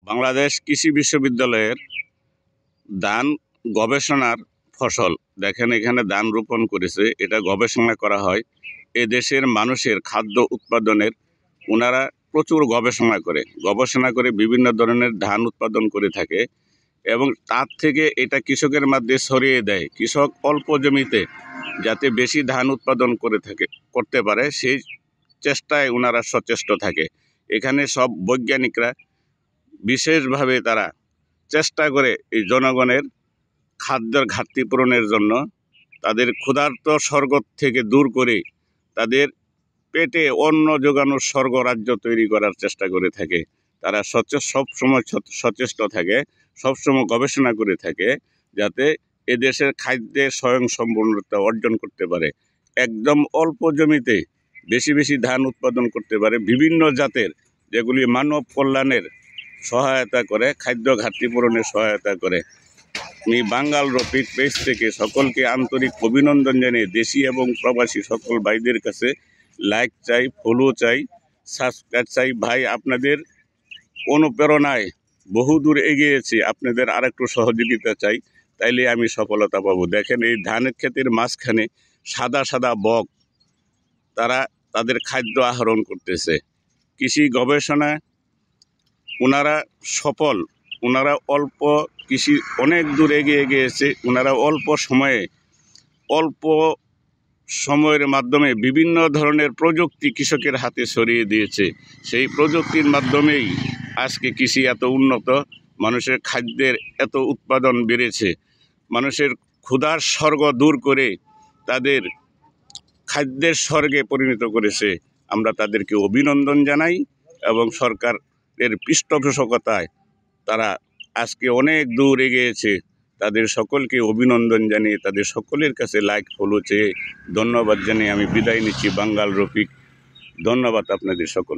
বাংলাদেশ কৃষি বিশ্ববিদ্যালয়ের ধান গবেষণার ফসল দেখেন, এখানে ধান রোপণ করেছে। এটা গবেষণা করা হয় এ দেশের মানুষের খাদ্য উৎপাদনের। ওনারা প্রচুর গবেষণা করে বিভিন্ন ধরনের ধান উৎপাদন করে থাকে এবং তার থেকে এটা কৃষকের মধ্যে ছড়িয়ে দেয়। কৃষক অল্প জমিতে যাতে বেশি ধান উৎপাদন করতে পারে সেই চেষ্টায় ওনারা সচেষ্ট থাকে। এখানে সব বৈজ্ঞানিকরা বিশেষভাবে তারা চেষ্টা করে এই জনগণের খাদ্যের ঘাটতি পূরণের জন্য, তাদের ক্ষুধার্ত স্বর্গ থেকে দূর করে তাদের পেটে অন্ন যোগানোর স্বর্গরাজ্য তৈরি করার চেষ্টা করে থাকে। তারা সবসময় সচেষ্ট থাকে, সবসময় গবেষণা করে থাকে যাতে এদেশের খাদ্যের স্বয়ংসম্পূর্ণতা অর্জন করতে পারে, একদম অল্প জমিতে বেশি বেশি ধান উৎপাদন করতে পারে, বিভিন্ন জাতের যেগুলি মানব কল্যাণের সহায়তা করে, খাদ্য ঘাটতি পূরণের সহায়তা করে। আমি বাঙ্গাল রফিক পেজ থেকে সকলকে আন্তরিক অভিনন্দন জানিয়ে দেশি এবং প্রবাসী সকল ভাইদের কাছে লাইক চাই, ফলো চাই, সাবস্ক্রাইব চাই। ভাই, আপনাদের অনুপ্রেরণায় বহুদূর এগিয়েছি, আপনাদের আরেকটু সহযোগিতা চাই, তাইলে আমি সফলতা পাবো। দেখেন, এই ধানের ক্ষেতের মাঝখানে সাদা সাদা বক, তারা তাদের খাদ্য আহরণ করতেছে। কৃষি গবেষণায় ওনারা সফল, ওনারা অল্প কৃষি অনেক দূর এগিয়ে গিয়েছে। ওনারা অল্প সময়ের মাধ্যমে বিভিন্ন ধরনের প্রযুক্তি কৃষকের হাতে ছড়িয়ে দিয়েছে। সেই প্রযুক্তির মাধ্যমেই আজকে কৃষি এত উন্নত, মানুষের খাদ্যের এত উৎপাদন বেড়েছে, মানুষের ক্ষুধার স্বর্গ দূর করে তাদের খাদ্যের স্বর্গে পরিণত করেছে। আমরা তাদেরকে অভিনন্দন জানাই এবং সরকারের পৃষ্ঠপোষকতায় তারা আজকে অনেক দূর এগিয়েছে। তাদের সকলকে অভিনন্দন জানিয়ে তাদের সকলের কাছে লাইক ফলো চেয়ে ধন্যবাদ জানিয়ে আমি বিদায় নিচ্ছি। বাঙ্গাল রফিক, ধন্যবাদ আপনাদের সকল।